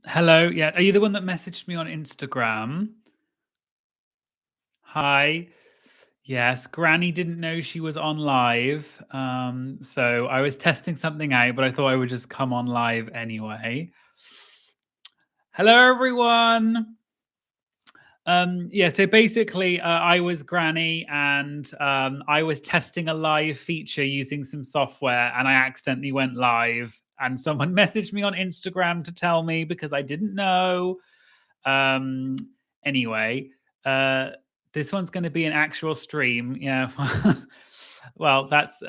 Hello. Yeah, are you the one that messaged me on Instagram? Hi. Yes, Granny didn't know she was on live. So I was testing something out, but I thought I would just come on live anyway. Hello, everyone. Yeah, so basically, I was Granny and I was testing a live feature using some software and I accidentally went live. And someone messaged me on Instagram to tell me because I didn't know. Um, anyway, uh, this one's going to be an actual stream. Yeah. Well, that's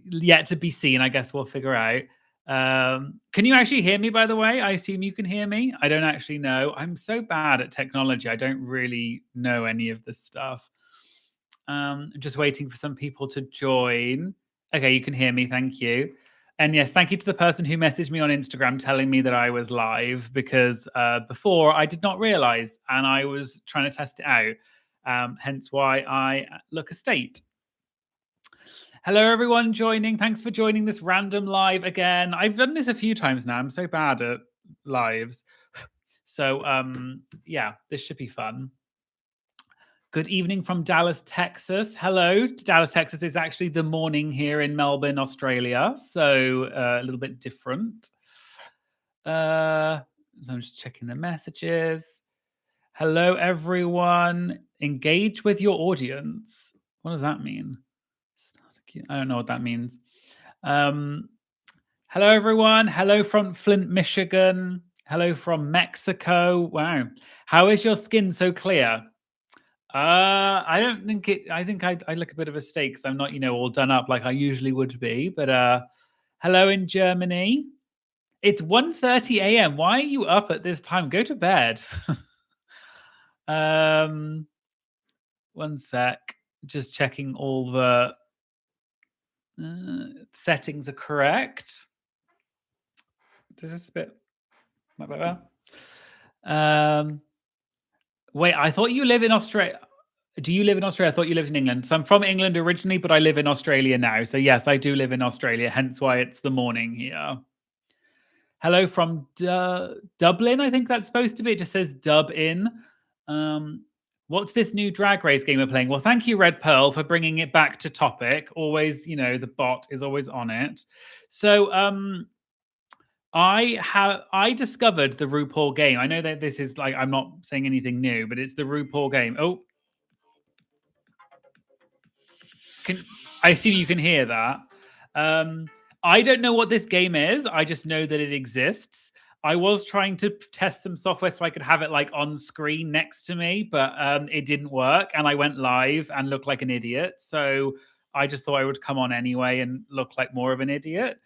yet to be seen. I guess we'll figure out. Can you actually hear me, by the way? I assume you can hear me. I don't actually know. I'm so bad at technology. I don't really know any of this stuff. I'm just waiting for some people to join. Okay, you can hear me. Thank you. And yes, thank you to the person who messaged me on Instagram telling me that I was live because before I did not realize and I was trying to test it out. Hence why I look a state. Hello, everyone joining. Thanks for joining this random live again. I've done this a few times now. I'm so bad at lives. So, yeah, this should be fun. Good evening from Dallas, Texas. Hello to Dallas, Texas. It's actually the morning here in Melbourne, Australia. So, a little bit different. So I'm just checking the messages. Hello, everyone. Engage with your audience. What does that mean? I don't know what that means. Hello, everyone. Hello from Flint, Michigan. Hello from Mexico. Wow. How is your skin so clear? I don't think it. I think I look a bit of a steak because I'm not, all done up like I usually would be. But hello in Germany. It's 1:30 a.m. Why are you up at this time? Go to bed. One sec. Just checking all the settings are correct. Does this a bit? Wait, I thought you live in Australia. Do you live in Australia? I thought you lived in England. So I'm from England originally, but I live in Australia now. So yes, I do live in Australia, hence why it's the morning here. Hello from Dublin, I think that's supposed to be. It just says Dub in. What's this new drag race game we're playing? Well, thank you, Red Pearl, for bringing it back to topic. Always, the bot is always on it. So I discovered the RuPaul game. I know that this is like, I'm not saying anything new, but it's the RuPaul game. Oh, I assume you can hear that. I don't know what this game is. I just know that it exists. I was trying to test some software so I could have it like on screen next to me, but it didn't work. And I went live and looked like an idiot. So I just thought I would come on anyway and look like more of an idiot.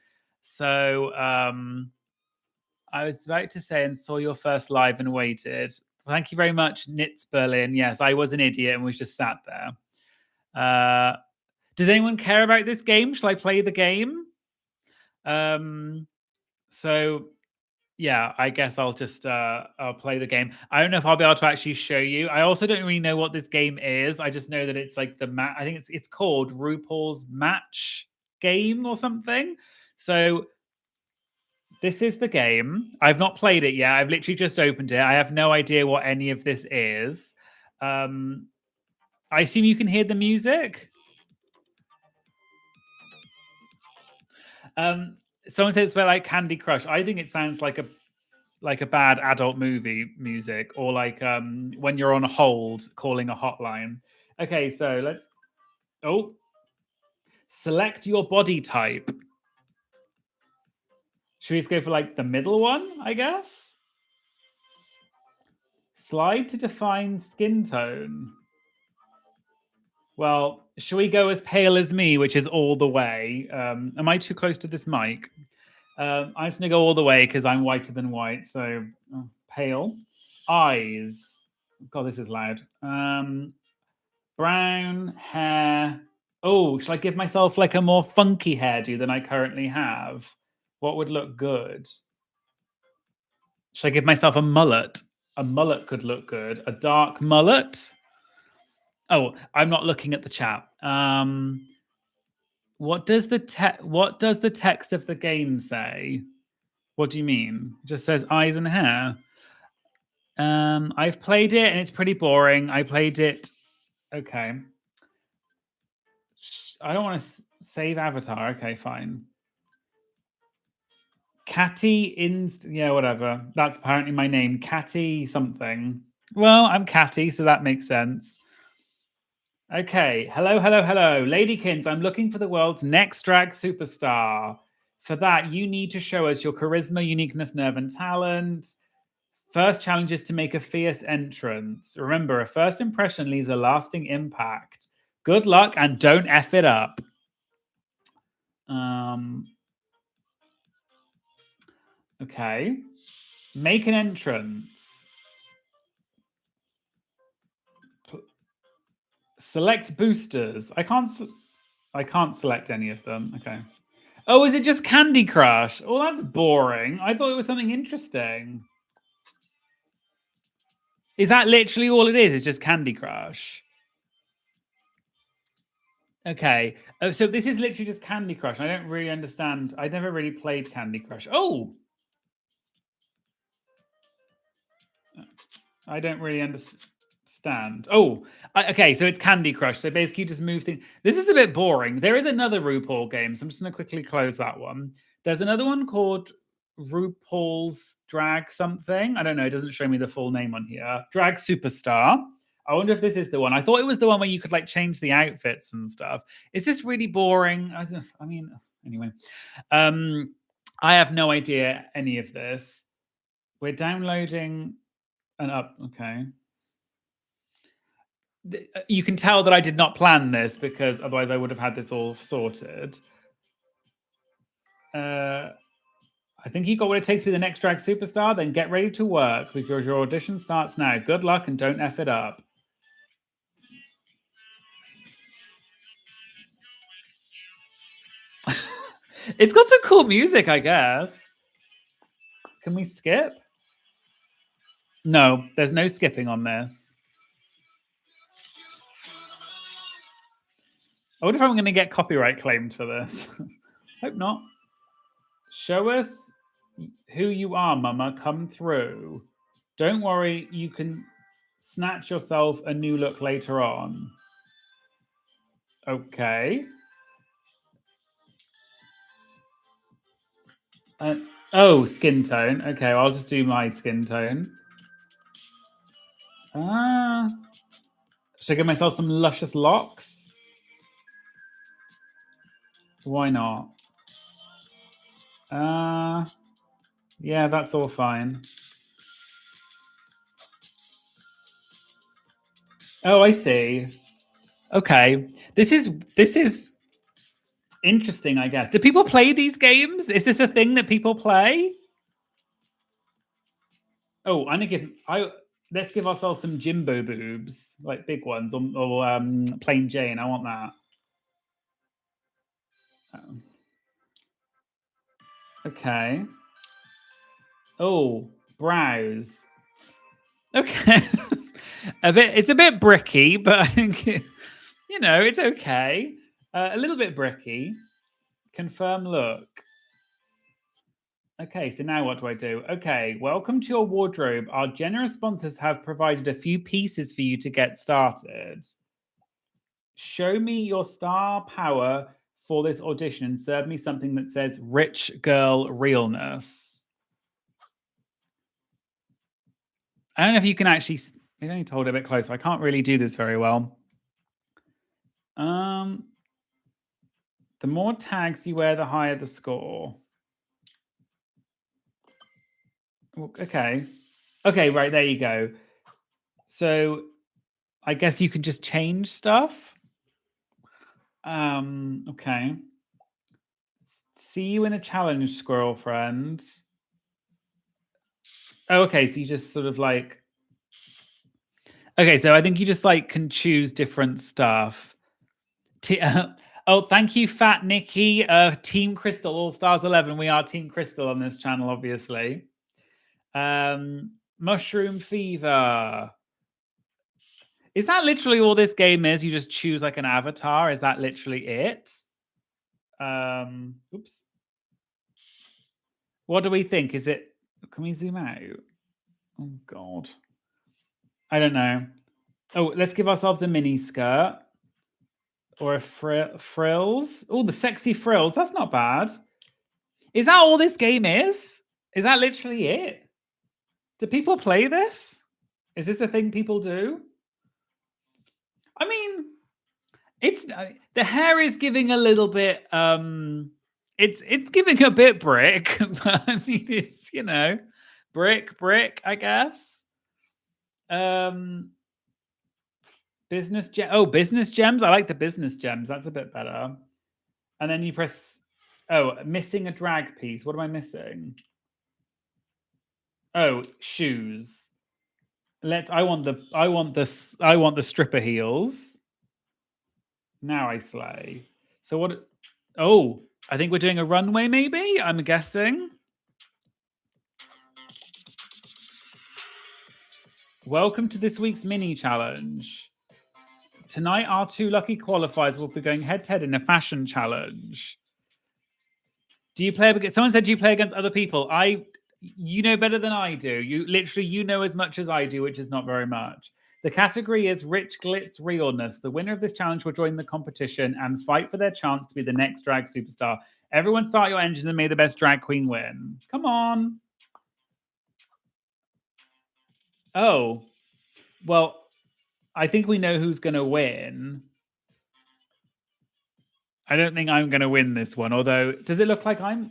So I was about to say, and saw your first live and waited. Thank you very much, Nitz Berlin. Yes, I was an idiot and was just sat there. Does anyone care about this game? Shall I play the game? So yeah, I guess I'll just I'll play the game. I don't know if I'll be able to actually show you. I also don't really know what this game is. I just know that it's like I think it's called RuPaul's Match Game or something. So this is the game. I've not played it yet. I've literally just opened it. I have no idea what any of this is. I assume you can hear the music. Someone says it's like Candy Crush. I think it sounds like a bad adult movie music, or like when you're on hold calling a hotline. Okay, so let's select your body type. Should we just go for like the middle one, I guess? Slide to define skin tone. Well, should we go as pale as me, which is all the way? Am I too close to this mic? I'm just gonna go all the way because I'm whiter than white. So pale. Eyes. God, this is loud. Brown hair. Oh, should I give myself like a more funky hairdo than I currently have? What would look good? Should I give myself a mullet? A mullet could look good. A dark mullet. Oh, I'm not looking at the chat. What does the text of the game say? What do you mean? It just says eyes and hair. I've played it and it's pretty boring. I played it. Okay. I don't want to save Avatar. Okay, fine. Catty yeah, whatever. That's apparently my name. Catty something. Well, I'm Catty, so that makes sense. Okay. Hello, hello, hello. Ladykins, I'm looking for the world's next drag superstar. For that, you need to show us your charisma, uniqueness, nerve, and talent. First challenge is to make a fierce entrance. Remember, a first impression leaves a lasting impact. Good luck and don't F it up. Okay. Make an entrance. Select boosters. I can't select any of them. Okay. Oh, is it just Candy Crush? Oh, that's boring. I thought it was something interesting. Is that literally all it is? It's just Candy Crush. Okay. So this is literally just Candy Crush. I don't really understand. I never really played Candy Crush. Oh! I don't really understand. Oh, okay. So it's Candy Crush. So basically, you just move things. This is a bit boring. There is another RuPaul game, so I'm just going to quickly close that one. There's another one called RuPaul's Drag something. I don't know. It doesn't show me the full name on here. Drag Superstar. I wonder if this is the one. I thought it was the one where you could like change the outfits and stuff. Is this really boring? I mean, anyway. I have no idea any of this. We're downloading an up. Okay. You can tell that I did not plan this because otherwise I would have had this all sorted. I think you got what it takes to be the next drag superstar. Then get ready to work because your audition starts now. Good luck and don't F it up. It's got some cool music, I guess. Can we skip? No, there's no skipping on this. I wonder if I'm going to get copyright claimed for this. Hope not. Show us who you are, mama. Come through. Don't worry, you can snatch yourself a new look later on. Okay. Oh, skin tone. Okay, I'll just do my skin tone. Should I give myself some luscious locks? Why not? Yeah, that's all fine. Oh, I see. Okay. This is interesting, I guess. Do people play these games? Is this a thing that people play? Oh, let's give ourselves some Jimbo boobs, like big ones, or plain Jane. I want that. Okay. Oh, brows. Okay. It's a bit bricky, but I think it's okay. A little bit bricky. Confirm look. Okay, so now what do I do? Okay, welcome to your wardrobe. Our generous sponsors have provided a few pieces for you to get started. Show me your star power for this audition and serve me something that says rich girl realness. I don't know if you can actually, they've only told it a bit close, so I can't really do this very well. The more tags you wear, the higher the score. Okay. Okay, right, there you go. So I guess you can just change stuff. Okay. See you in a challenge, squirrel friend. Oh, okay, so you just sort of like. Okay, so I think you just like can choose different stuff. Oh, thank you, Fat Nikki. Team Crystal, All Stars 11. We are Team Crystal on this channel, obviously. Mushroom Fever. Is that literally all this game is? You just choose like an avatar? Is that literally it? Oops. What do we think? Is it? Can we zoom out? Oh God, I don't know. Oh, let's give ourselves a mini skirt or a frills. Oh, the sexy frills. That's not bad. Is that all this game is? Is that literally it? Do people play this? Is this a thing people do? I mean, it's the hair is giving a little bit. It's giving a bit brick. But I mean, it's brick. I guess. Business gem. Oh, business gems. I like the business gems. That's a bit better. And then you press. Oh, missing a drag piece. What am I missing? Oh, shoes. I want the stripper heels. Now I slay. So what? Oh, I think we're doing a runway. Maybe I'm guessing. Welcome to this week's mini challenge. Tonight, our 2 lucky qualifiers will be going head to head in a fashion challenge. Do you play? Someone said, "Do you play against other people?" You know better than I do. You know as much as I do, which is not very much. The category is Rich Glitz Realness. The winner of this challenge will join the competition and fight for their chance to be the next drag superstar. Everyone start your engines and may the best drag queen win. Come on. Oh, well, I think we know who's going to win. I don't think I'm going to win this one, although, does it look like I'm...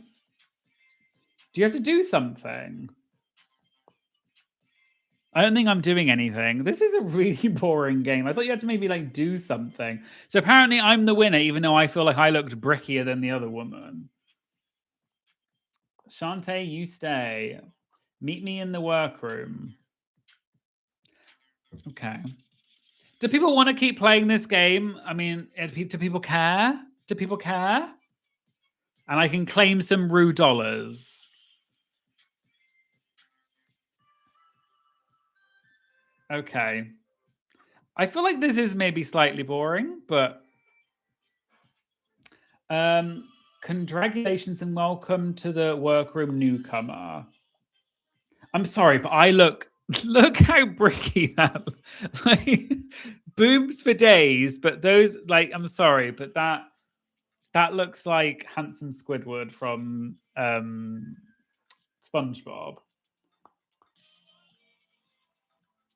Do you have to do something? I don't think I'm doing anything. This is a really boring game. I thought you had to maybe like do something. So apparently I'm the winner, even though I feel like I looked brickier than the other woman. Shantae, you stay. Meet me in the workroom. Okay. Do people want to keep playing this game? I mean, do people care? Do people care? And I can claim some Rue dollars. Okay. I feel like this is maybe slightly boring, but congratulations and welcome to the workroom newcomer. I'm sorry, but I look how bricky that like boobs for days, but those like I'm sorry, but that looks like handsome Squidward from SpongeBob.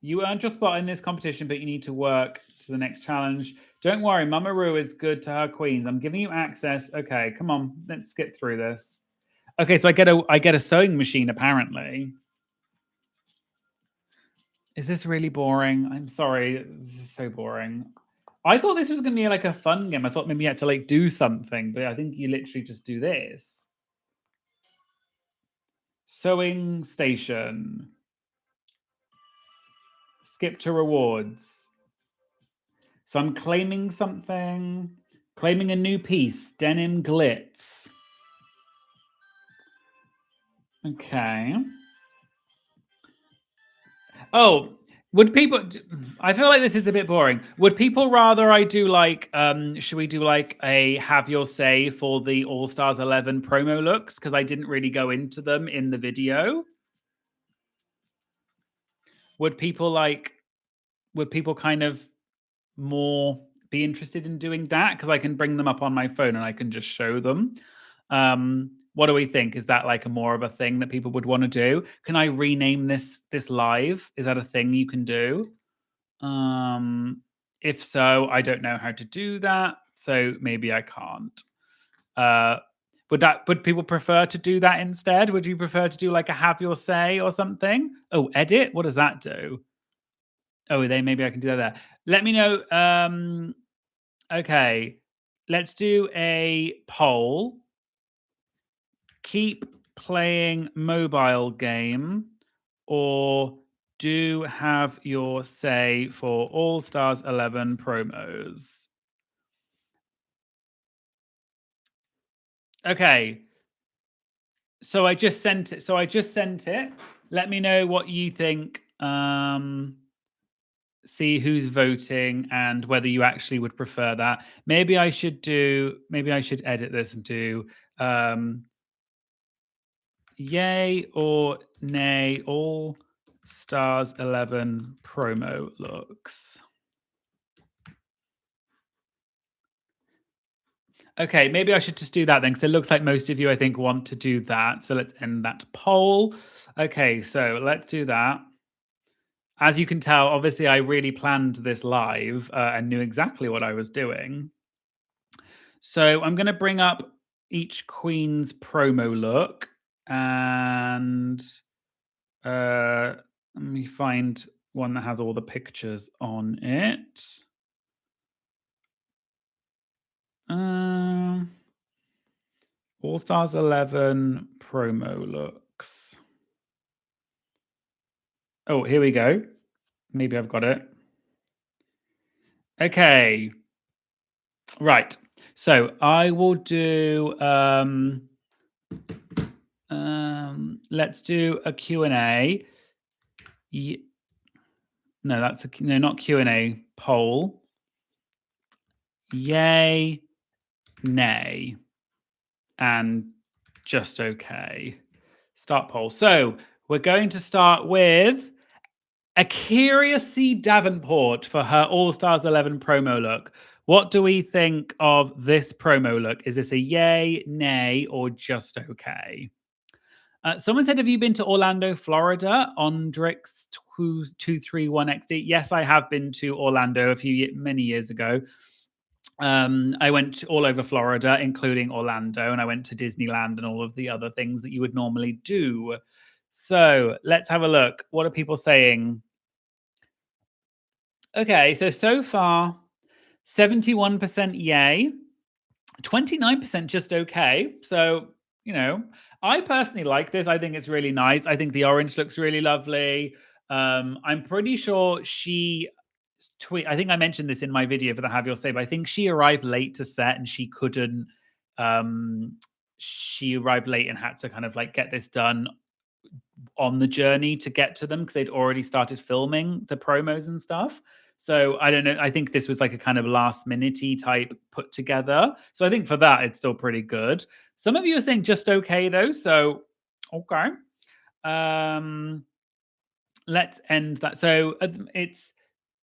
You earned your spot in this competition, but you need to work to the next challenge. Don't worry, Mama Ru is good to her queens. I'm giving you access. Okay, come on, let's skip through this. Okay, so I get a sewing machine apparently. Is this really boring? I'm sorry, this is so boring. I thought this was gonna be like a fun game. I thought maybe you had to like do something, but I think you literally just do this. Sewing station. Skip to rewards. So I'm claiming something. Claiming a new piece. Denim glitz. Okay. Oh, would people... I feel like this is a bit boring. Would people rather I do like... should we do like a have your say for the All Stars 11 promo looks? Because I didn't really go into them in the video. Would people kind of more be interested in doing that? Because I can bring them up on my phone and I can just show them. What do we think? Is that like a more of a thing that people would want to do? Can I rename this live? Is that a thing you can do? If so, I don't know how to do that, so maybe I can't. Would people prefer to do that instead? Would you prefer to do like a have your say or something? Oh, edit. What does that do? Oh, maybe I can do that. Let me know. Okay, let's do a poll. Keep playing mobile game or do have your say for All Stars 11 promos. Okay. So I just sent it. Let me know what you think. See who's voting and whether you actually would prefer that. Maybe I should edit this and do Yay or nay, All Stars 11 promo looks. Okay, maybe I should just do that then, because it looks like most of you, I think, want to do that. So let's end that poll. Okay, so let's do that. As you can tell, obviously, I really planned this live and knew exactly what I was doing. So I'm going to bring up each queen's promo look, and let me find one that has all the pictures on it. All Stars 11 promo looks. Oh, here we go. Maybe I've got it. Okay. Right. So I will do let's do a Q&A. No, that's no, not Q&A, poll. Yay, nay, and just okay. Start poll. So we're going to start with Akira C. Davenport for her All Stars 11 promo look. What do we think of this promo look? Is this a yay, nay, or just okay? Someone said, have you been to Orlando, Florida? Ondrix 231XD. Yes, I have been to Orlando many years ago. I went all over Florida, including Orlando, and I went to Disneyland and all of the other things that you would normally do. So let's have a look. What are people saying? Okay, so far, 71% yay, 29% just okay. So, I personally like this. I think it's really nice. I think the orange looks really lovely. I'm pretty sure I think I mentioned this in my video for the Have Your Say, but I think she arrived late to set and she couldn't. She arrived late and had to kind of like get this done on the journey to get to them because they'd already started filming the promos and stuff. So I don't know. I think this was like a kind of last minute-y type put together. So I think for that, it's still pretty good. Some of you are saying just okay though. So okay. Let's end that. So it's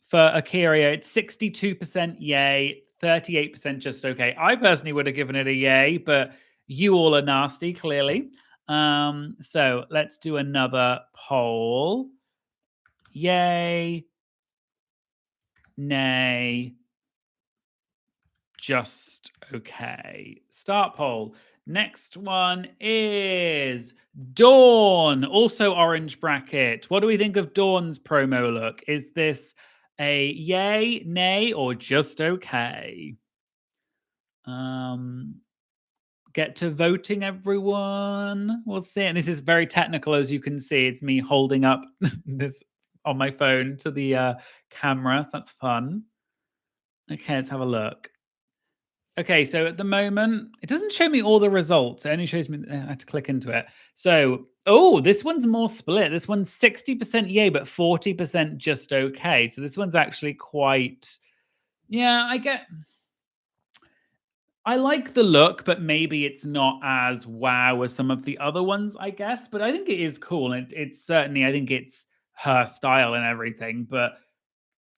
for Akira, it's 62% yay, 38% just okay. I personally would have given it a yay, but you all are nasty, clearly. So let's do another poll. Yay, nay, just okay. Start poll. Next one is Dawn, also orange bracket. What do we think of Dawn's promo look? Is this a yay, nay, or just okay? Get to voting, everyone. We'll see. And this is very technical, as you can see. It's me holding up this on my phone to the camera. So that's fun. Okay, let's have a look. Okay, so at the moment, it doesn't show me all the results. It only shows me, I have to click into it. So, this one's more split. This one's 60% yay, but 40% just okay. So this one's actually quite, yeah, I like the look, but maybe it's not as wow as some of the other ones, I guess. But I think it is cool. And it's certainly, I think it's her style and everything. But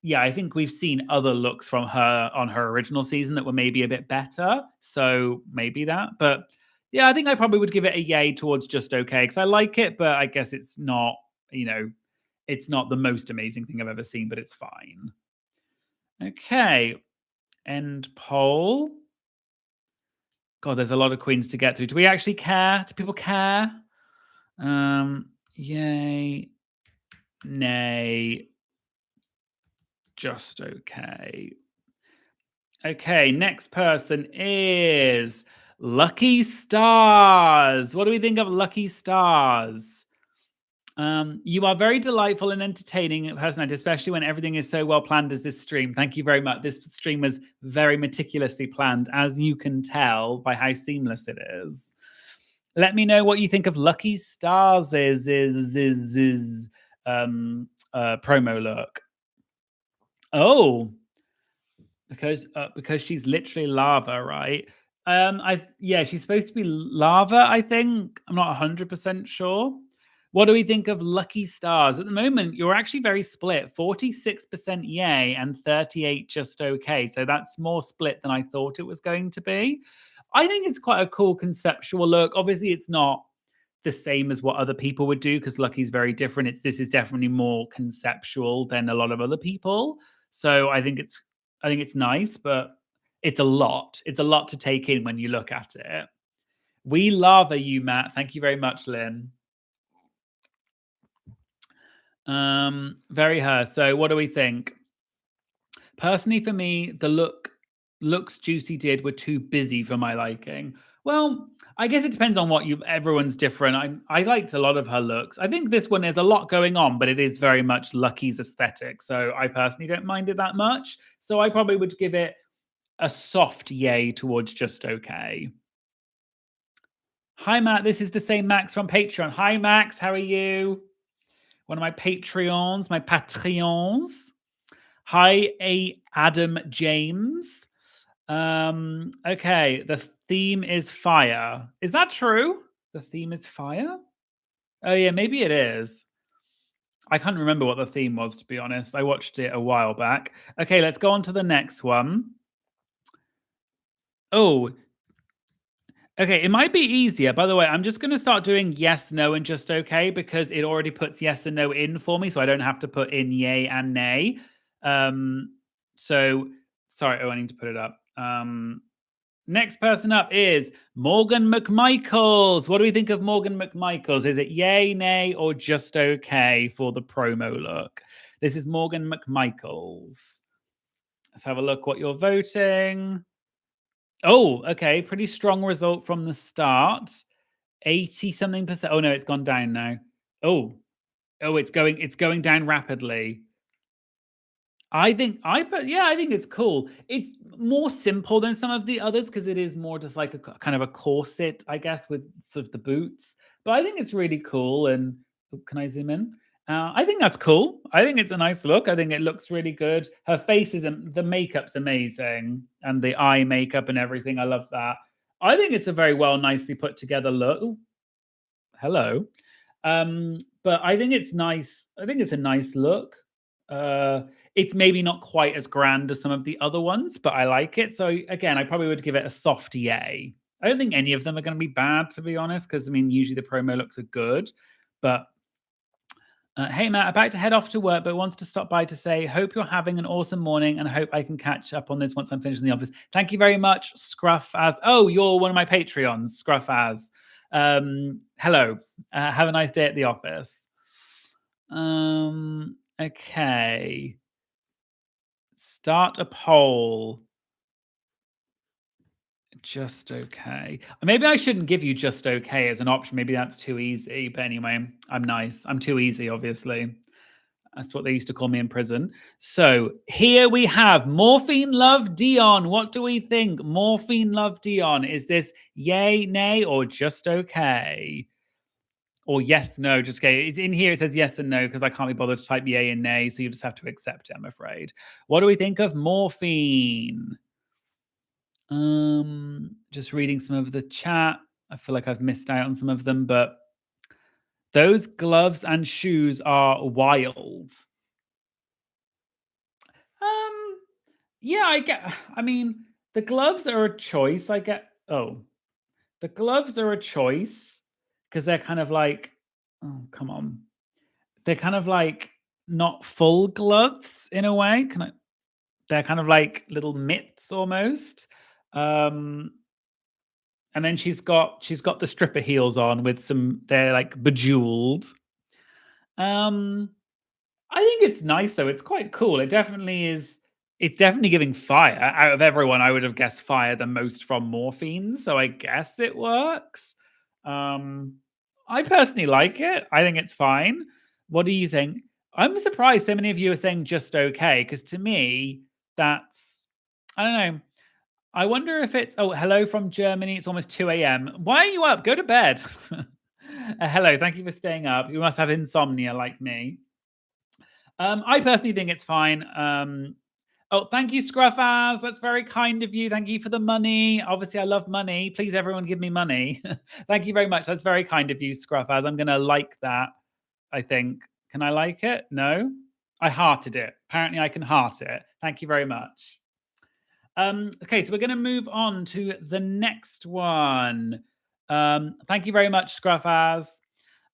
yeah, I think we've seen other looks from her on her original season that were maybe a bit better. So maybe that. But yeah, I think I probably would give it a yay towards just okay because I like it, but I guess it's not, it's not the most amazing thing I've ever seen, but it's fine. Okay. End poll. God, there's a lot of queens to get through. Do we actually care? Do people care? Yay. Nay. Just okay. Okay, next person is Lucky Stars. What do we think of Lucky Stars? You are very delightful and entertaining personality, especially when everything is so well planned as this stream. Thank you very much. This stream was very meticulously planned, as you can tell by how seamless it is. Let me know what you think of Lucky Stars' promo look. Oh, because she's literally lava, right? Yeah, she's supposed to be lava, I think. I'm not 100% sure. What do we think of Lucky Stars? At the moment, you're actually very split. 46% yay and 38 just okay. So that's more split than I thought it was going to be. I think it's quite a cool conceptual look. Obviously, it's not the same as what other people would do because Lucky's very different. This is definitely more conceptual than a lot of other people. So I think it's nice, but it's a lot. It's a lot to take in when you look at it. We lava you, Matt. Thank you very much, Lynn. Very her. So what do we think? Personally, for me, the looks Juicy did were too busy for my liking. Well, I guess it depends on what you. Everyone's different. I liked a lot of her looks. I think this one is a lot going on, but it is very much Lucky's aesthetic. So I personally don't mind it that much. So I probably would give it a soft yay towards just okay. Hi, Matt. This is the same Max from Patreon. Hi, Max. How are you? One of my Patreons, my Patreons. Hi, Adam James. Okay, the theme is fire. Is that true? The theme is fire? Oh, yeah, maybe it is. I can't remember what the theme was, to be honest. I watched it a while back. Okay, let's go on to the next one. Oh, okay, it might be easier. By the way, I'm just going to start doing yes, no, and just okay because it already puts yes and no in for me, so I don't have to put in yay and nay. So, sorry, oh, I need to put it up. Next person up is Morgan McMichaels. What do we think of Morgan McMichaels? Is it yay, nay, or just okay for the promo look? This is Morgan McMichaels. Let's have a look what you're voting. Oh, okay. Pretty strong result from the start. 80 something percent. Oh no, it's gone down now. Oh, it's going down rapidly. I think it's cool. It's more simple than some of the others because it is more just like a kind of a corset, I guess, with sort of the boots. But I think it's really cool. And oh, can I zoom in? I think that's cool. I think it's a nice look. I think it looks really good. Her face is the makeup's amazing, and the eye makeup and everything. I love that. I think it's a very well, nicely put together look. Ooh, hello. But I think it's nice. I think it's a nice look. It's maybe not quite as grand as some of the other ones, but I like it. So again, I probably would give it a soft yay. I don't think any of them are going to be bad, to be honest, because I mean, usually the promo looks are good. But hey, Matt, about to head off to work, but wants to stop by to say, hope you're having an awesome morning and hope I can catch up on this once I'm finished in the office. Thank you very much, Scruff as. Oh, you're one of my Patreons, Scruff as. Hello. Have a nice day at the office. Okay. Start a poll. Just okay. Maybe I shouldn't give you just okay as an option. Maybe that's too easy. But anyway, I'm nice. I'm too easy, obviously. That's what they used to call me in prison. So here we have Morphine Love Dion. What do we think? Morphine Love Dion. Is this yay, nay, or just okay? Or yes, no, just okay. It's in here. It says yes and no because I can't be bothered to type yay and nay. So you just have to accept it, I'm afraid. What do we think of morphine? Just reading some of the chat. I feel like I've missed out on some of them, but those gloves and shoes are wild. Yeah, I mean, the gloves are a choice. The gloves are a choice because they're kind of like, oh, come on. They're kind of like not full gloves in a way. They're kind of like little mitts almost. And then she's got the stripper heels on with they're like bejeweled. I think it's nice though. It's quite cool. It definitely is. It's definitely giving fire. Out of everyone, I would have guessed fire the most from morphine. So I guess it works. I personally like it. I think it's fine. What do you think? I'm surprised so many of you are saying just okay, because to me, that's I don't know. I wonder if it's hello from Germany. It's almost 2 a.m. Why are you up? Go to bed. Hello, thank you for staying up. You must have insomnia like me. I personally think it's fine. Oh, thank you, Scruffaz. That's very kind of you. Thank you for the money. Obviously, I love money. Please, everyone, give me money. Thank you very much. That's very kind of you, Scruffaz. I'm going to like that, I think. Can I like it? No? I hearted it. Apparently, I can heart it. Thank you very much. Okay, so we're going to move on to the next one. Thank you very much, Scruffaz.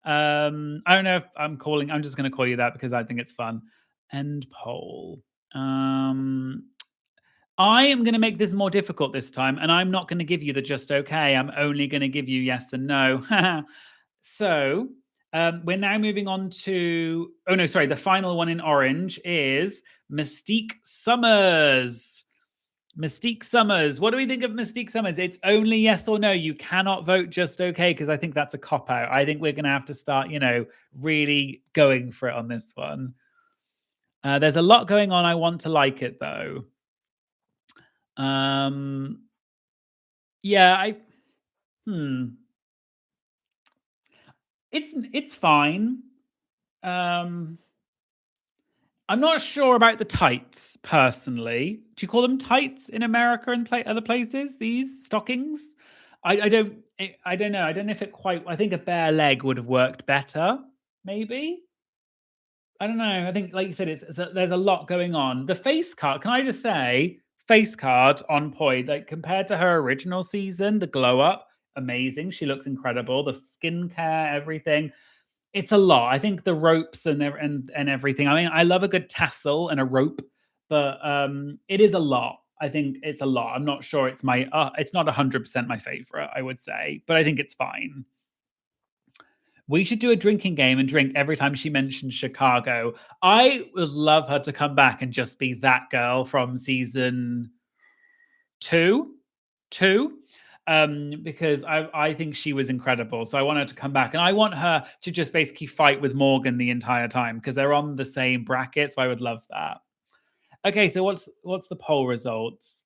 I don't know if I'm just going to call you that because I think it's fun. End poll. Um, I am going to make this more difficult this time, and I'm not going to give you the just okay. I'm only going to give you yes and no. So we're now moving on to. Oh no, sorry. The final one in orange is Mystique Summers. Mystique Summers. What do we think of Mystique Summers? It's only yes or no. You cannot vote just okay because I think that's a cop out. I think we're going to have to start, really going for it on this one. There's a lot going on. I want to like it though. Yeah, hmm. It's fine. Um, I'm not sure about the tights personally. Do you call them tights in America and other places? These stockings? I don't. I don't know. I don't know if it quite. I think a bare leg would have worked better. Maybe. I don't know. I think, like you said, there's a lot going on. The face card. Can I just say, face card on point. Like compared to her original season, the glow up, amazing. She looks incredible. The skincare, everything. It's a lot. I think the ropes and everything. I mean, I love a good tassel and a rope, but it is a lot. I think it's a lot. I'm not sure it's my. It's not 100% my favorite. I would say, but I think it's fine. We should do a drinking game and drink every time she mentions Chicago. I would love her to come back and just be that girl from season two, two, because I think she was incredible. So I want her to come back, and I want her to just basically fight with Morgan the entire time because they're on the same bracket. So I would love that. Okay, so what's the poll results?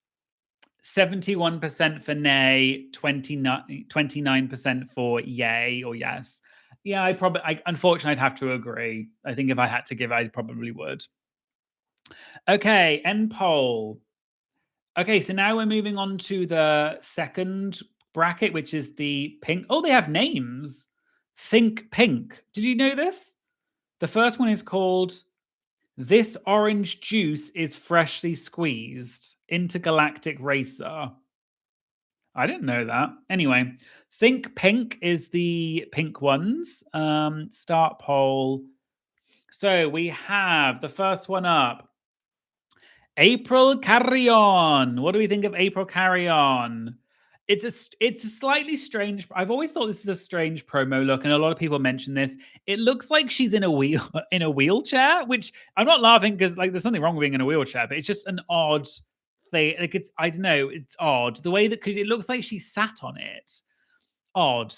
71% for nay, 29% for yay or yes. Yeah, unfortunately, I'd have to agree. I think if I had to give, I probably would. Okay, end poll. Okay, so now we're moving on to the second bracket, which is the pink. Oh, they have names. Think Pink. Did you know this? The first one is called This Orange Juice is Freshly Squeezed Intergalactic Racer. I didn't know that. Anyway, Think Pink is the pink ones. Start poll. So we have the first one up. April Carrion. What do we think of April Carrion? It's a slightly strange. I've always thought this is a strange promo look, and a lot of people mention this. It looks like she's in a wheelchair, which I'm not laughing because like there's something wrong with being in a wheelchair, but it's just an odd thing. Like I don't know, it's odd the way that because it looks like she sat on it. Odd,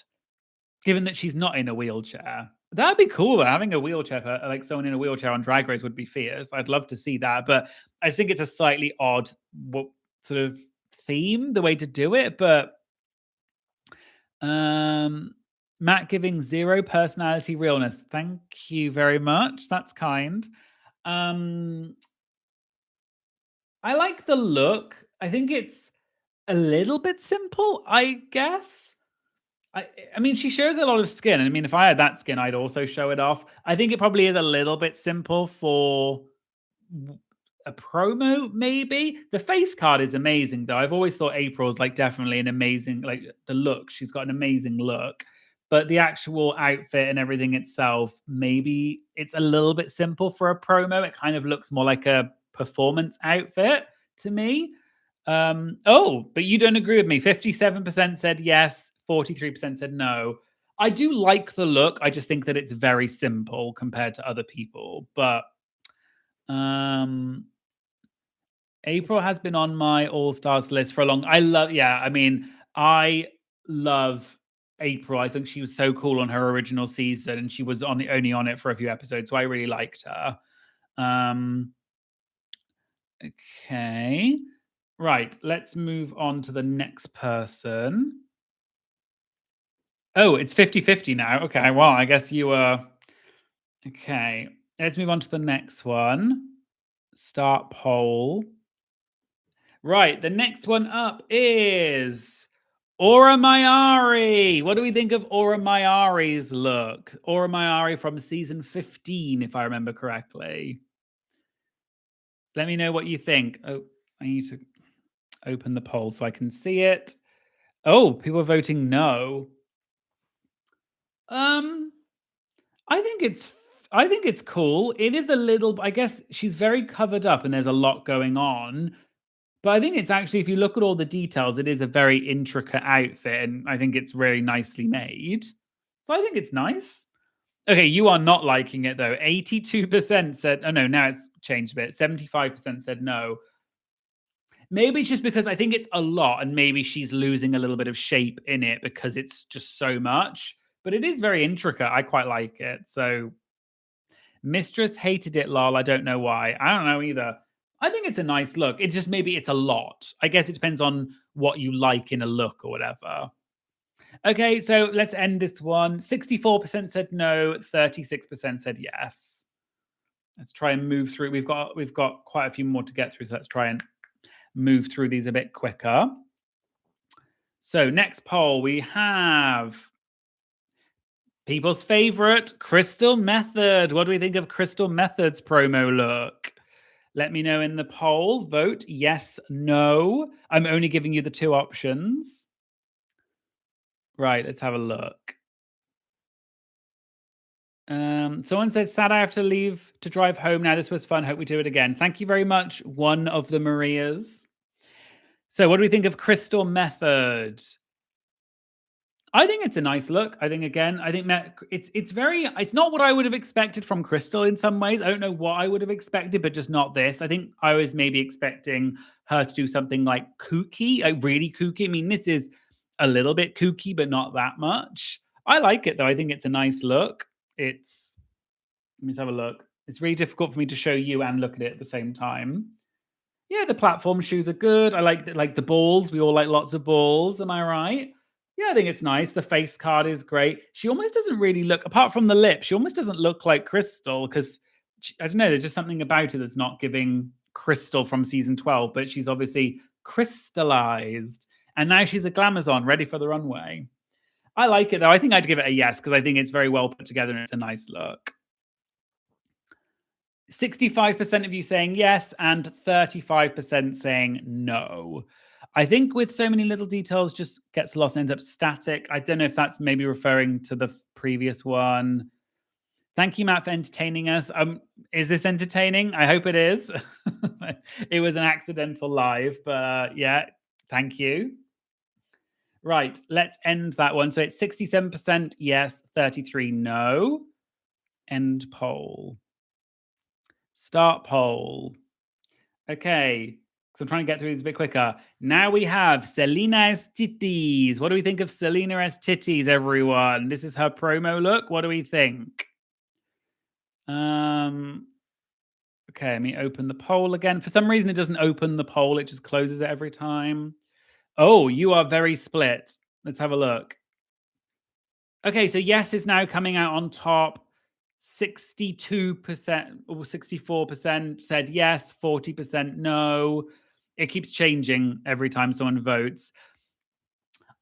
given that she's not in a wheelchair. That'd be cool though. Having a wheelchair, like someone in a wheelchair on Drag Race would be fierce. I'd love to see that, but I just think it's a slightly odd what sort of theme, the way to do it. But Matt giving zero personality realness. Thank you very much. That's kind. I like the look. I think it's a little bit simple, I guess. I mean, she shows a lot of skin. I mean, if I had that skin, I'd also show it off. I think it probably is a little bit simple for a promo, maybe. The face card is amazing, though. I've always thought April's like definitely an amazing, like the look. She's got an amazing look. But the actual outfit and everything itself, maybe it's a little bit simple for a promo. It kind of looks more like a performance outfit to me. But you don't agree with me. 57% said yes, 43% said no. I do like the look. I just think that it's very simple compared to other people. But April has been on my All Stars list for a long. I love April. I think she was so cool on her original season, and she was only on it for a few episodes, so I really liked her. Okay. Right, let's move on to the next person. Oh, it's 50-50 now. Okay, well, I guess you are. Okay, let's move on to the next one. Start poll. Right, the next one up is Aura Mayari. What do we think of Aura Mayari's look? Aura Mayari from season 15, if I remember correctly. Let me know what you think. Oh, I need to open the poll so I can see it. Oh, people are voting no. Um, I think it's cool. It is a little, I guess she's very covered up and there's a lot going on. But I think it's actually, if you look at all the details, it is a very intricate outfit, and I think it's really nicely made. So I think it's nice. Okay, you are not liking it though. 82% said, oh no, now it's changed a bit. 75% said no. Maybe it's just because I think it's a lot, and maybe she's losing a little bit of shape in it because it's just so much. But it is very intricate. I quite like it. So Mistress hated it, lol. I don't know why. I don't know either. I think it's a nice look. It's just maybe it's a lot. I guess it depends on what you like in a look or whatever. Okay, so let's end this one. 64% said no, 36% said yes. Let's try and move through. We've got quite a few more to get through, so let's try and move through these a bit quicker. So next poll we have people's favorite, Crystal Method. What do we think of Crystal Method's promo look? Let me know in the poll. Vote yes, no. I'm only giving you the two options. Right, let's have a look. Someone said, sad I have to leave to drive home now. This was fun. Hope we do it again. Thank you very much, one of the Marias. So what do we think of Crystal Method? I think it's a nice look. I think it's not what I would have expected from Crystal in some ways. I don't know what I would have expected, but just not this. I think I was maybe expecting her to do something like kooky, like really kooky. I mean, this is a little bit kooky, but not that much. I like it though. I think it's a nice look. Let me have a look. It's really difficult for me to show you and look at it at the same time. Yeah, the platform shoes are good. I like the balls. We all like lots of balls. Am I right? Yeah, I think it's nice. The face card is great. She almost doesn't really look, apart from the lip, she almost doesn't look like Crystal because I don't know. There's just something about her that's not giving Crystal from season 12, but she's obviously crystallized. And now she's a glamazon ready for the runway. I like it though. I think I'd give it a yes because I think it's very well put together and it's a nice look. 65% of you saying yes and 35% saying no. I think with so many little details just gets lost and ends up static. I don't know if that's maybe referring to the previous one. Thank you, Matt, for entertaining us. Is this entertaining? I hope it is. It was an accidental live, but yeah, thank you. Right, let's end that one. So it's 67% yes, 33 no. End poll. Start poll. Okay, so I'm trying to get through these a bit quicker. Now we have Selena's titties. What do we think of Selena's titties, everyone? This is her promo look. What do we think? Okay, let me open the poll again. For some reason, it doesn't open the poll. It just closes it every time. Oh, you are very split. Let's have a look. Okay, so yes is now coming out on top. 62% or 64% said yes, 40% no. It keeps changing every time someone votes.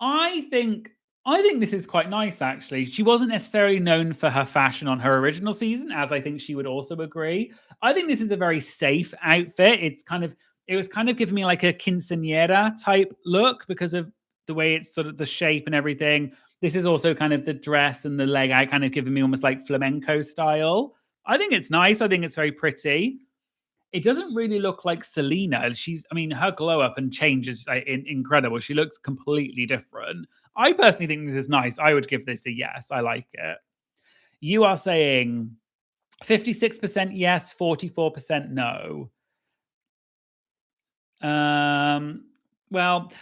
I think this is quite nice actually. She wasn't necessarily known for her fashion on her original season, as I think she would also agree. I think this is a very safe outfit. It was kind of giving me like a quinceañera type look because of the way it's sort of the shape and everything. This is also kind of the dress and the leg out kind of giving me almost like flamenco style. I think it's nice. I think it's very pretty. It doesn't really look like Selena. Her glow up and change is incredible. She looks completely different. I personally think this is nice. I would give this a yes. I like it. You are saying 56% yes, 44% no. Well,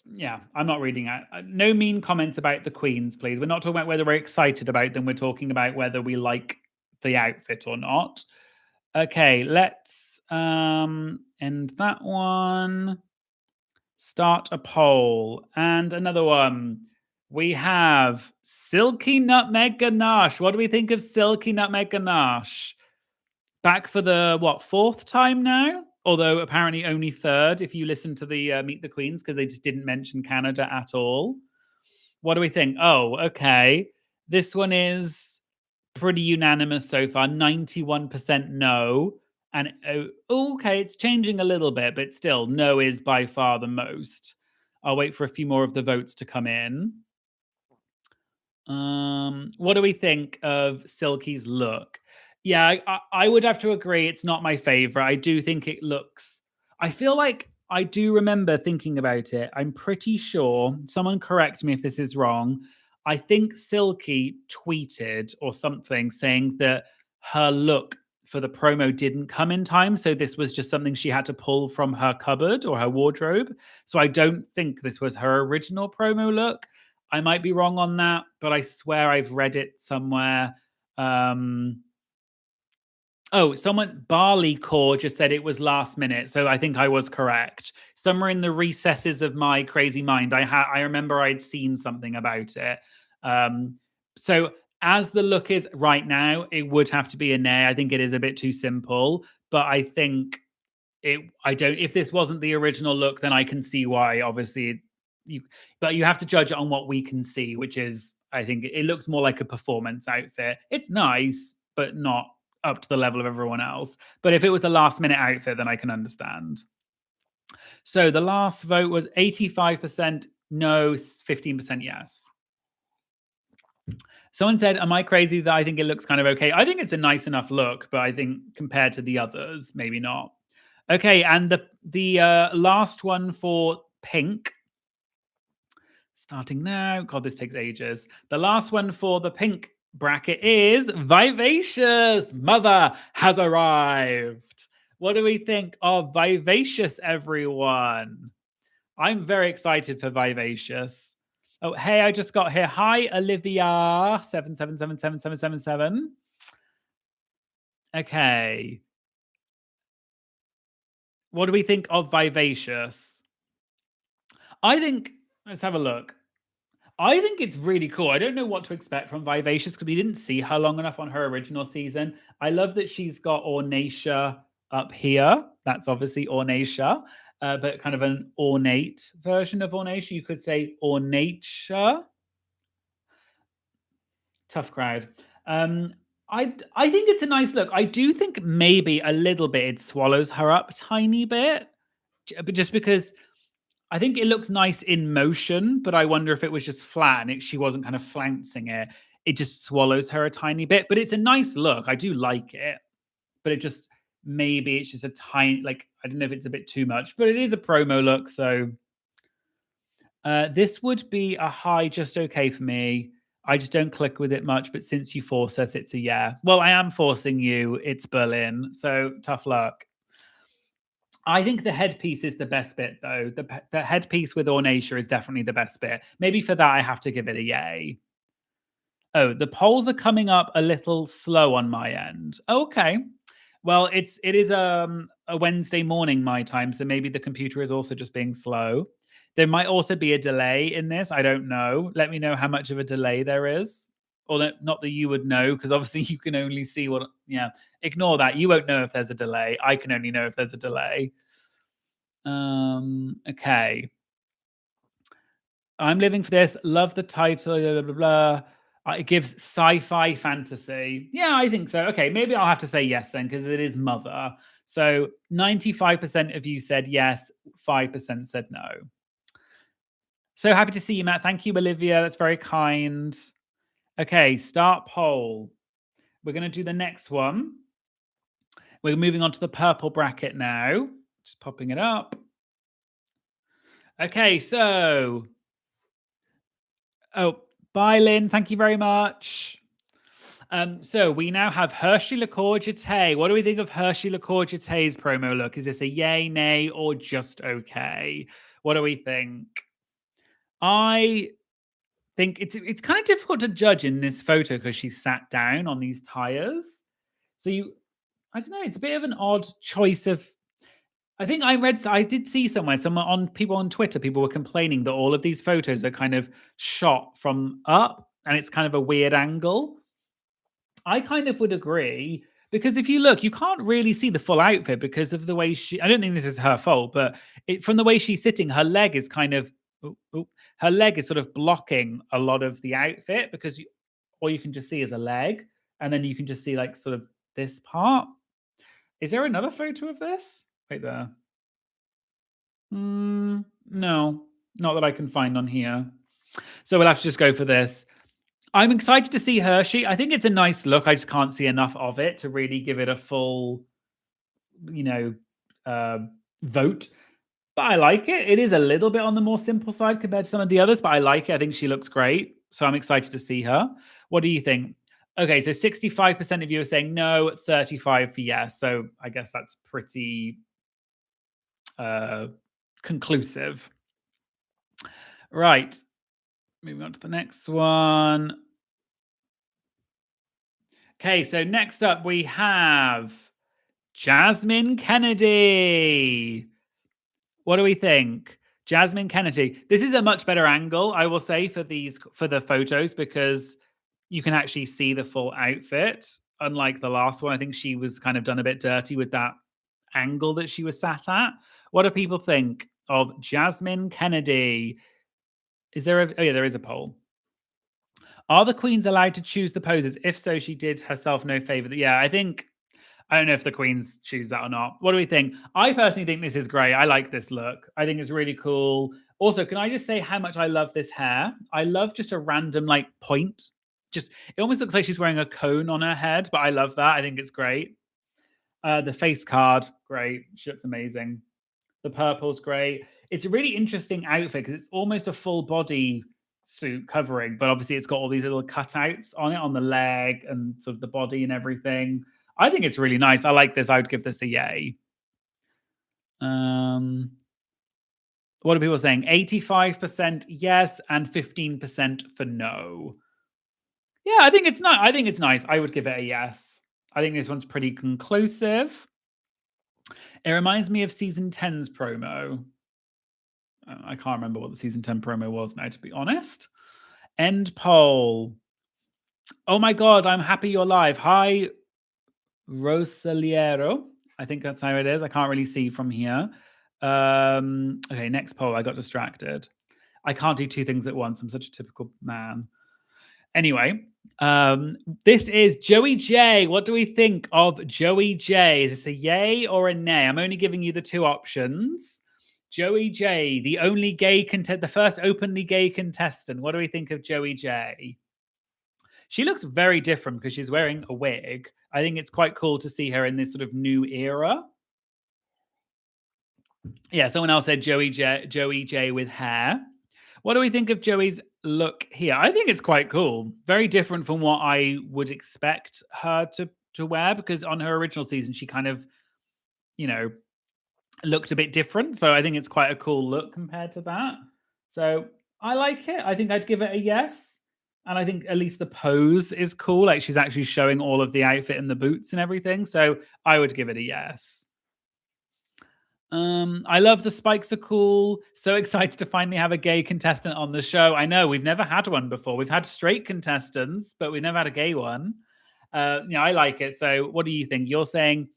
yeah, I'm not reading it. No mean comments about the queens, please. We're not talking about whether we're excited about them. We're talking about whether we like the outfit or not. Okay, let's end that one. Start a poll. And another one. We have Silky Nutmeg Ganache. What do we think of Silky Nutmeg Ganache? Back for the, fourth time now? Although apparently only third if you listen to the Meet the Queens, because they just didn't mention Canada at all. What do we think? Oh, okay. This one is pretty unanimous so far. 91% no. And okay, it's changing a little bit, but still, no is by far the most. I'll wait for a few more of the votes to come in. What do we think of Silky's look? Yeah, I would have to agree. It's not my favorite. I do think it looks. I feel like I do remember thinking about it. I'm pretty sure. Someone correct me if this is wrong. I think Silky tweeted or something saying that her look for the promo didn't come in time. So this was just something she had to pull from her cupboard or her wardrobe. So I don't think this was her original promo look. I might be wrong on that, but I swear I've read it somewhere. Someone Barley Core just said it was last minute, so I think I was correct. Somewhere in the recesses of my crazy mind, I remember I'd seen something about it. So as the look is right now, it would have to be a nay. I think it is a bit too simple, but I think I don't. If this wasn't the original look, then I can see why. Obviously, but you have to judge it on what we can see, which is, I think it looks more like a performance outfit. It's nice, but not up to the level of everyone else. But if it was a last minute outfit, then I can understand. So the last vote was 85% no, 15% yes. Someone said, am I crazy that I think it looks kind of okay? I think it's a nice enough look, but I think compared to the others, maybe not. Okay, and the last one for pink, starting now. God, this takes ages. The last one for the pink bracket is Vivacious. Mother has arrived. What do we think of Vivacious, everyone? I'm very excited for Vivacious. Oh, hey, I just got here. Hi, Olivia. 7777777. Okay. What do we think of Vivacious? I think, let's have a look. I think it's really cool. I don't know what to expect from Vivacious because we didn't see her long enough on her original season. I love that she's got Ornacia up here. That's obviously Ornacia, but kind of an ornate version of Ornacia. You could say Ornacia. Tough crowd. I think it's a nice look. I do think maybe a little bit it swallows her up a tiny bit, but just because I think it looks nice in motion, but I wonder if it was just flat and she wasn't kind of flouncing it. It just swallows her a tiny bit, but it's a nice look. I do like it, but it just maybe it's just a tiny, like, I don't know if it's a bit too much, but it is a promo look. So this would be a high, just okay for me. I just don't click with it much, but since you force us, it's a yeah. Well, I am forcing you. It's Berlin, so tough luck. I think the headpiece is the best bit, though. The headpiece with Ornacia is definitely the best bit. Maybe for that, I have to give it a yay. Oh, the polls are coming up a little slow on my end. Okay. Well, it is a Wednesday morning my time, so maybe the computer is also just being slow. There might also be a delay in this. I don't know. Let me know how much of a delay there is. Or not that you would know, because obviously you can only see what. Yeah, ignore that. You won't know if there's a delay. I can only know if there's a delay. Okay. I'm living for this. Love the title. Blah, blah, blah. It gives sci-fi fantasy. Yeah, I think so. Okay, maybe I'll have to say yes then, because it is Mother. So 95% of you said yes, 5% said no. So happy to see you, Matt. Thank you, Olivia. That's very kind. Okay, start poll. We're going to do the next one. We're moving on to the purple bracket now. Just popping it up. Okay, so. Oh, bye, Lynn. Thank you very much. So we now have Hershey LaCour Jete. What do we think of Hershey LaCour Jete's promo look? Is this a yay, nay, or just okay? What do we think? I think it's kind of difficult to judge in this photo because she's sat down on these tires. So I don't know, it's a bit of an odd choice of. I think I did see somewhere, people on Twitter, people were complaining that all of these photos are kind of shot from up and it's kind of a weird angle. I kind of would agree, Because if you look, you can't really see the full outfit because of the way I don't think this is her fault, but from the way she's sitting, her leg is kind of, oh, oh, her leg is sort of blocking a lot of the outfit because all you can just see is a leg, and then you can just see like sort of this part. Is there another photo of this? Right there. No, not that I can find on here. So we'll have to just go for this. I'm excited to see her. I think it's a nice look. I just can't see enough of it to really give it a full, you know, uh, vote. But I like it. It is a little bit on the more simple side compared to some of the others, but I like it. I think she looks great. So I'm excited to see her. What do you think? Okay, so 65% of you are saying no, 35 for yes. So I guess that's pretty conclusive. Right. Moving on to the next one. Okay, so next up we have Jasmine Kennedy. What do we think? Jasmine Kennedy. This is a much better angle, I will say, for the photos because you can actually see the full outfit. Unlike the last one, I think she was kind of done a bit dirty with that angle that she was sat at. What do people think of Jasmine Kennedy? Is there oh yeah, there is a poll. Are the queens allowed to choose the poses? If so, she did herself no favor. Yeah, I don't know if the queens choose that or not. What do we think? I personally think this is great. I like this look. I think it's really cool. Also, can I just say how much I love this hair? I love just a random like point. Just it almost looks like she's wearing a cone on her head, but I love that. I think it's great. The face card, great. She looks amazing. The purple's great. It's a really interesting outfit because it's almost a full body suit covering, but obviously it's got all these little cutouts on it on the leg and sort of the body and everything. I think it's really nice. I like this. I would give this a yay. What are people saying? 85% yes and 15% for no. Yeah, I think it's nice. I think it's nice. I would give it a yes. I think this one's pretty conclusive. It reminds me of season 10's promo. I can't remember what the season 10 promo was now, to be honest. End poll. Oh my God, I'm happy you're live. Hi, Rosaliero. I think that's how it is. I can't really see from here. Okay, next poll. I got distracted. I can't do two things at once. I'm such a typical man. Anyway, this is Joey J. What do we think of Joey J? Is this a yay or a nay? I'm only giving you the two options. Joey J, the only gay the first openly gay contestant. What do we think of Joey J? She looks very different because she's wearing a wig. I think it's quite cool to see her in this sort of new era. Yeah, someone else said Joey J with hair. What do we think of Joey's look here? I think it's quite cool. Very different from what I would expect her to wear because on her original season, she kind of, looked a bit different. So I think it's quite a cool look compared to that. So I like it. I think I'd give it a yes. And I think at least the pose is cool. Like she's actually showing all of the outfit and the boots and everything. So I would give it a yes. I love the spikes are cool. So excited to finally have a gay contestant on the show. I know we've never had one before. We've had straight contestants, but we've never had a gay one. I like it. So what do you think? You're saying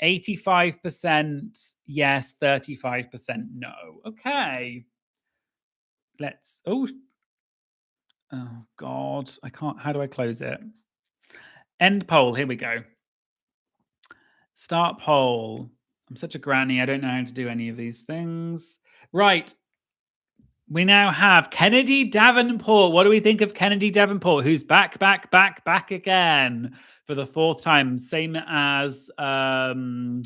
85% yes, 35% no. Okay. Oh God. I can't. How do I close it? End poll. Here we go. Start poll. I'm such a granny. I don't know how to do any of these things. Right. We now have Kennedy Davenport. What do we think of Kennedy Davenport, who's back again for the fourth time? Same as I'm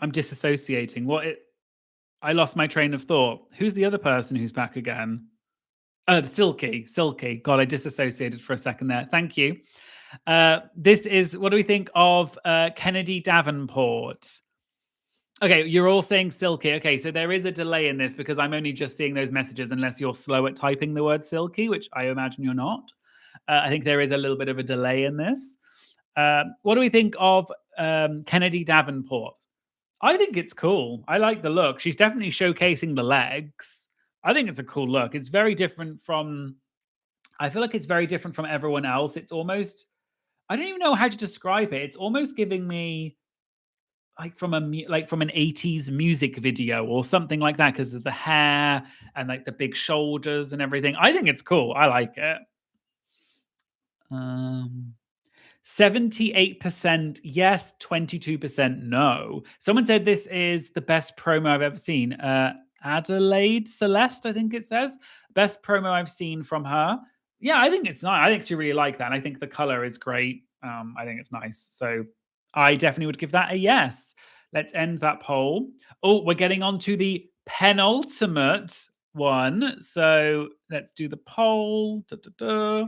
disassociating. I lost my train of thought. Who's the other person who's back again? Silky. God, I disassociated for a second there. Thank you. This is, what do we think of Kennedy Davenport? Okay, you're all saying Silky. Okay, so there is a delay in this because I'm only just seeing those messages unless you're slow at typing the word Silky, which I imagine you're not. I think there is a little bit of a delay in this. What do we think of Kennedy Davenport? I think it's cool. I like the look. She's definitely showcasing the legs. I think it's a cool look. It's very different from I feel like it's very different from everyone else. It's almost, I don't even know how to describe it. It's almost giving me like like from an 80s music video or something like that because of the hair and like the big shoulders and everything. I think it's cool. I like it. Um 78% yes, 22% no. Someone said this is the best promo I've ever seen. Adelaide Celeste, I think it says. Best promo I've seen from her. Yeah, I think it's nice. I think she really like that. And I think the color is great. I think it's nice. So I definitely would give that a yes. Let's end that poll. Oh, we're getting on to the penultimate one. So let's do the poll. Da, da, da.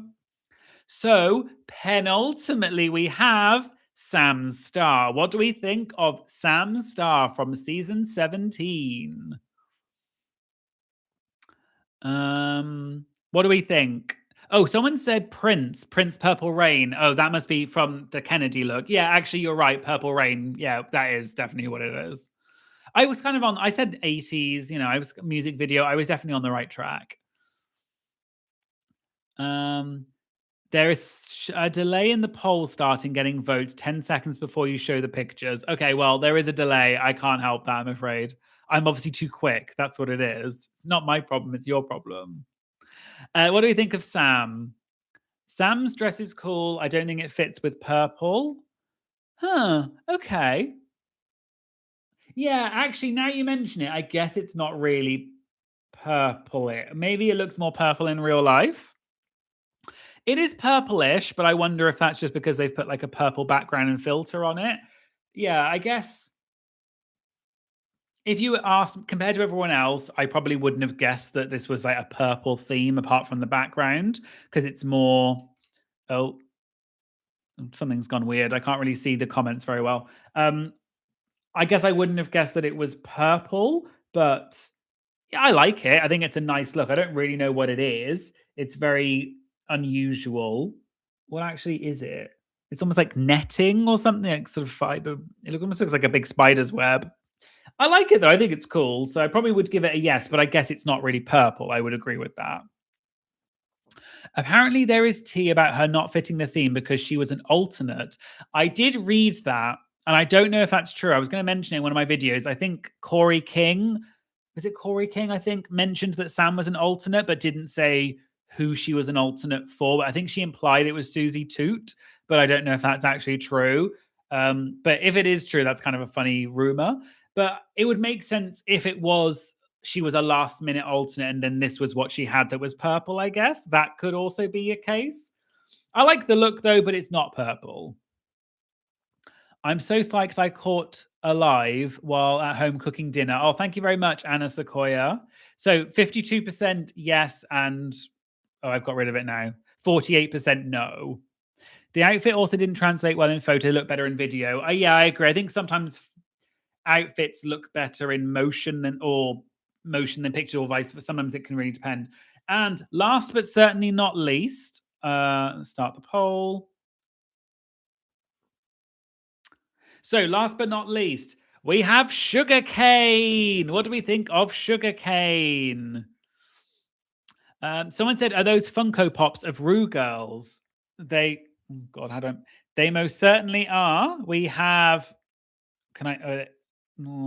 So, penultimately, we have Sam's Star. What do we think of Sam's Star from season 17? What do we think? Oh, someone said Prince Purple Rain. Oh, that must be from the Kennedy look. Yeah, actually, you're right. Purple Rain. Yeah, that is definitely what it is. I was kind of on, I said 80s, I was music video. I was definitely on the right track. Um, There is a delay in the poll starting getting votes 10 seconds before you show the pictures. Okay, well, there is a delay. I can't help that, I'm afraid. I'm obviously too quick. That's what it is. It's not my problem, it's your problem. What do you think of Sam? Sam's dress is cool. I don't think it fits with purple. Huh, okay. Yeah, actually, now you mention it, I guess it's not really purple. Maybe it looks more purple in real life. It is purplish, but I wonder if that's just because they've put like a purple background and filter on it. Yeah, I guess if you ask compared to everyone else, I probably wouldn't have guessed that this was like a purple theme apart from the background because it's more. Oh, something's gone weird. I can't really see the comments very well. I guess I wouldn't have guessed that it was purple, but yeah, I like it. I think it's a nice look. I don't really know what it is. It's very unusual. What actually is it? It's almost like netting or something, like sort of fiber. Almost looks like a big spider's web. I like it though. I think it's cool. So I probably would give it a yes, but I guess it's not really purple. I would agree with that. Apparently, there is tea about her not fitting the theme because she was an alternate. I did read that, and I don't know if that's true. I was going to mention it in one of my videos. I think Corey King, was it Corey King? I think mentioned that Sam was an alternate, but didn't say who she was an alternate for. But I think she implied it was Susie Toot, but I don't know if that's actually true. But if it is true, that's kind of a funny rumor. But it would make sense if it was she was a last minute alternate and then this was what she had that was purple, I guess. That could also be a case. I like the look though, but it's not purple. I'm so psyched I caught alive while at home cooking dinner. Oh, thank you very much, Anna Sequoia. So 52% yes, and oh, I've got rid of it now. 48% no. The outfit also didn't translate well in photo, look better in video. Yeah, I agree. I think sometimes outfits look better in motion than picture or vice versa. Sometimes it can really depend. And last but certainly not least, start the poll. So last but not least, we have sugarcane. What do we think of sugarcane? Someone said, "Are those Funko Pops of Rue Girls?" They, oh God, how do I? They most certainly are. We have. Can I?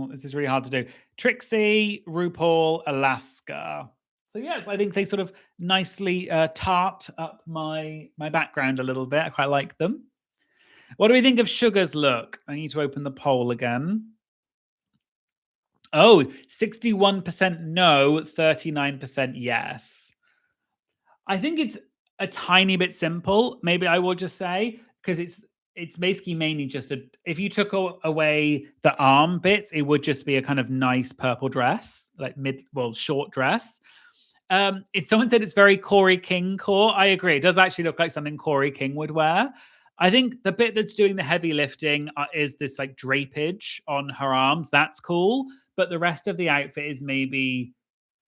This is really hard to do. Trixie, RuPaul, Alaska. So yes, I think they sort of nicely tart up my background a little bit. I quite like them. What do we think of Sugar's look? I need to open the poll again. Oh, 61% no, 39% yes. I think it's a tiny bit simple. Maybe I will just say because it's basically mainly just a. If you took away the arm bits, it would just be a kind of nice purple dress, like short dress. It's someone said it's very Corey King core. I agree. It does actually look like something Corey King would wear. I think the bit that's doing the heavy lifting is this like drapage on her arms. That's cool, but the rest of the outfit is maybe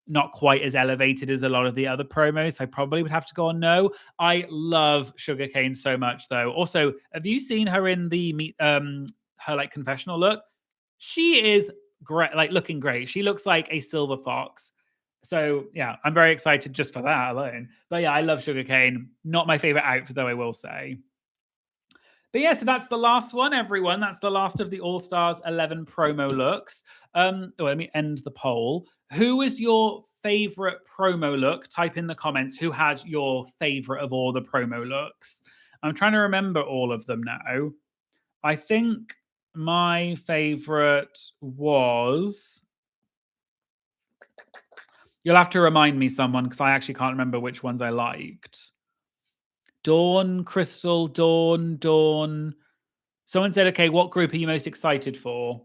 not quite as elevated as a lot of the other promos. I probably would have to go on no. I love Sugarcane so much though. Also, have you seen her in the her like confessional look? She is great, like looking great. She looks like a silver fox. So yeah, I'm very excited just for that alone. But yeah, I love sugarcane. Not my favorite outfit though, I will say. But yeah, so that's the last one, everyone. That's the last of the All Stars 11 promo looks. Let me end the poll. Who was your favorite promo look? Type in the comments who had your favorite of all the promo looks. I'm trying to remember all of them now. I think my favorite was. You'll have to remind me, someone, because I actually can't remember which ones I liked. Dawn, Crystal, Dawn. Someone said, okay, what group are you most excited for?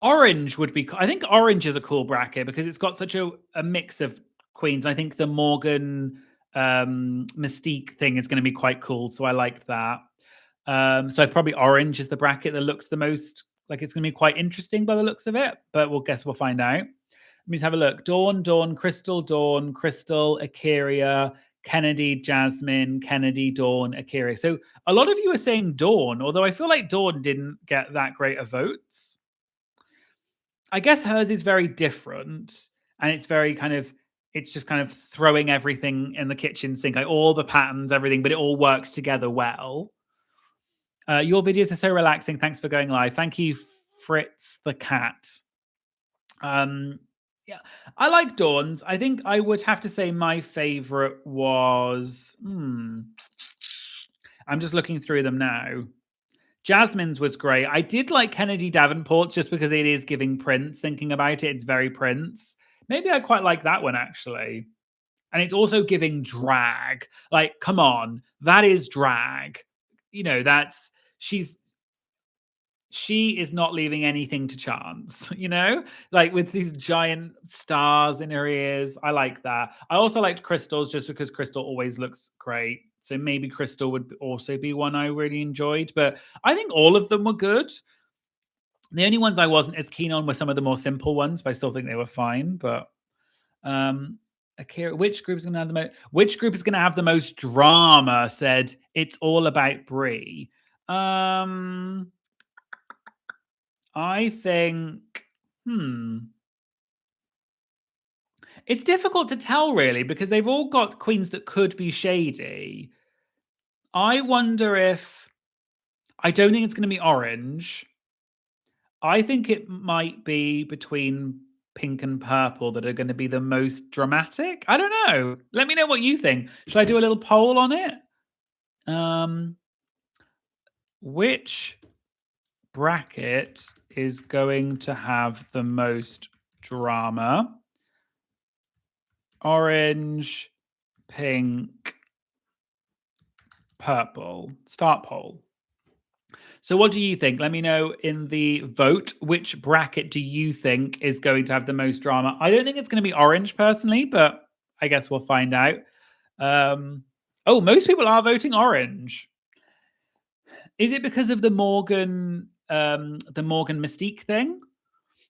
Orange would be. I think orange is a cool bracket because it's got such a mix of queens. I think the Morgan Mystique thing is going to be quite cool. So I liked that. So probably orange is the bracket that looks the most like it's going to be quite interesting by the looks of it. But we'll find out. Let me just have a look. Dawn, Crystal, Akira, Kennedy, Jasmine, Kennedy, Dawn, Akira. So a lot of you are saying Dawn, although I feel like Dawn didn't get that great of votes. I guess hers is very different, and it's very it's just kind of throwing everything in the kitchen sink, like all the patterns, everything, but it all works together well. Your videos are so relaxing. Thanks for going live. Thank you, Fritz the cat. Yeah, I like Dawn's. I think I would have to say my favorite was. I'm just looking through them now. Jasmine's was great. I did like Kennedy Davenport's just because it is giving Prince. Thinking about it, it's very Prince. Maybe I quite like that one actually. And it's also giving drag. Like, come on, that is drag. You know, she is not leaving anything to chance, like with these giant stars in her ears. I like that. I also liked Crystal's just because Crystal always looks great. So maybe Crystal would also be one I really enjoyed, but I think all of them were good. The only ones I wasn't as keen on were some of the more simple ones, but I still think they were fine. But Akira, which group is going to have the most? Which group is going to have the most drama? Said it's all about Brie. I think, it's difficult to tell really because they've all got queens that could be shady. I wonder if, I don't think it's going to be orange. I think it might be between pink and purple that are going to be the most dramatic. I don't know. Let me know what you think. Should I do a little poll on it? Which bracket is going to have the most drama? Orange, pink, purple. Start poll. So what do you think? Let me know in the vote. Which bracket do you think is going to have the most drama? I don't think it's going to be orange personally, but I guess we'll find out. Most people are voting orange. Is it because of the Morgan Mystique thing?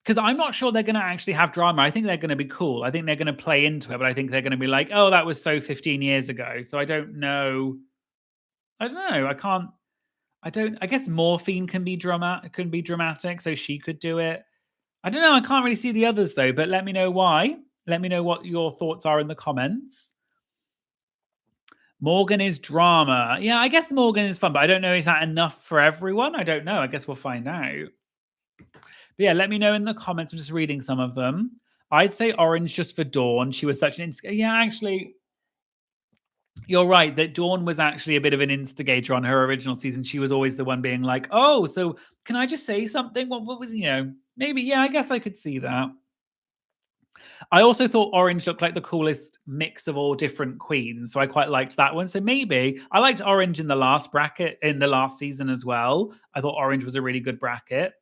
Because I'm not sure they're going to actually have drama. I think they're going to be cool. I think they're going to play into it, but I think they're going to be like, oh, that was so 15 years ago. So I don't know. I don't know. I guess Morphine can be dramatic, so she could do it. I don't know. I can't really see the others though, but let me know why. Let me know what your thoughts are in the comments. Morgan is drama. Yeah, I guess Morgan is fun, but I don't know. Is that enough for everyone? I don't know. I guess we'll find out. But yeah, let me know in the comments. I'm just reading some of them. I'd say orange just for Dawn. She was such an yeah, actually, you're right that Dawn was actually a bit of an instigator on her original season. She was always the one being like, oh, so can I just say something? What was, maybe, yeah, I guess I could see that. I also thought orange looked like the coolest mix of all different queens. So I quite liked that one. So maybe I liked orange in the last bracket in the last season as well. I thought orange was a really good bracket.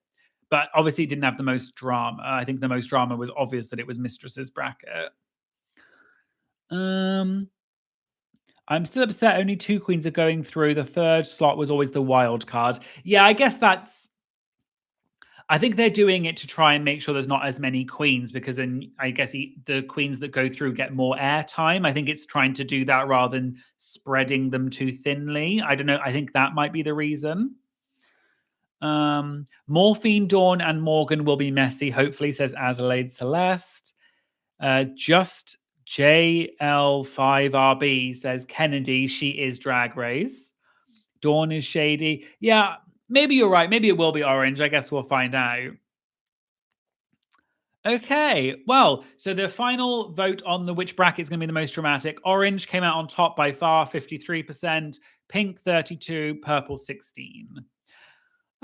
But obviously, it didn't have the most drama. I think the most drama was obvious that it was Mistress's bracket. I'm still upset only 2 queens are going through. The third slot was always the wild card. Yeah, I guess I think they're doing it to try and make sure there's not as many queens because then I guess the queens that go through get more airtime. I think it's trying to do that rather than spreading them too thinly. I don't know. I think that might be the reason. Morphine, Dawn, and Morgan will be messy, hopefully, says Adelaide Celeste. Just JL5RB says Kennedy, she is Drag Race. Dawn is shady. Yeah, maybe you're right. Maybe it will be orange. I guess we'll find out. Okay, well, so the final vote on the which bracket is going to be the most dramatic. Orange came out on top by far, 53%, pink 32, purple 16.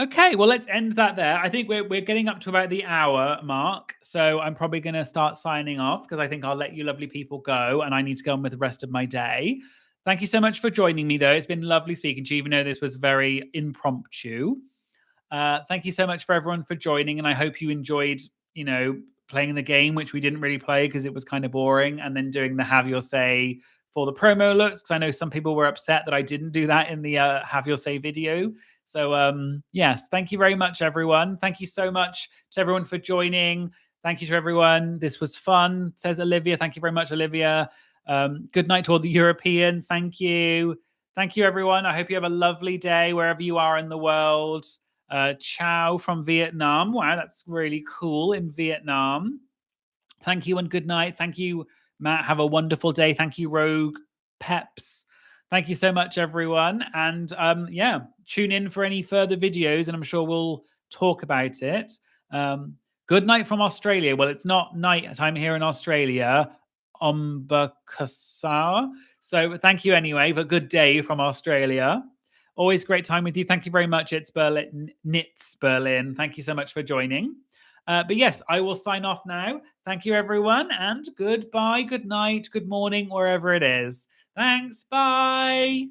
Okay, well, let's end that there. I think we're getting up to about the hour mark, so I'm probably going to start signing off because I think I'll let you lovely people go, and I need to go on with the rest of my day. Thank you so much for joining me, though. It's been lovely speaking to you, even though this was very impromptu. Thank you so much for everyone for joining, and I hope you enjoyed, playing the game, which we didn't really play because it was kind of boring, and then doing the Have Your Say for the promo looks, because I know some people were upset that I didn't do that in the Have Your Say video. So, yes, thank you very much, everyone. Thank you so much to everyone for joining. Thank you to everyone. This was fun, says Olivia. Thank you very much, Olivia. Good night to all the Europeans. Thank you. Thank you, everyone. I hope you have a lovely day wherever you are in the world. Ciao from Vietnam. Wow, that's really cool in Vietnam. Thank you and good night. Thank you, Matt. Have a wonderful day. Thank you, Rogue Peps. Thank you so much, everyone. And yeah, tune in for any further videos, and I'm sure we'll talk about it. Good night from Australia. Well, it's not night time here in Australia. Ombakasar. So thank you anyway, but good day from Australia. Always great time with you. Thank you very much. It's Berlin, Nitz Berlin. Thank you so much for joining. But yes, I will sign off now. Thank you, everyone, and goodbye, good night, good morning, wherever it is. Thanks. Bye.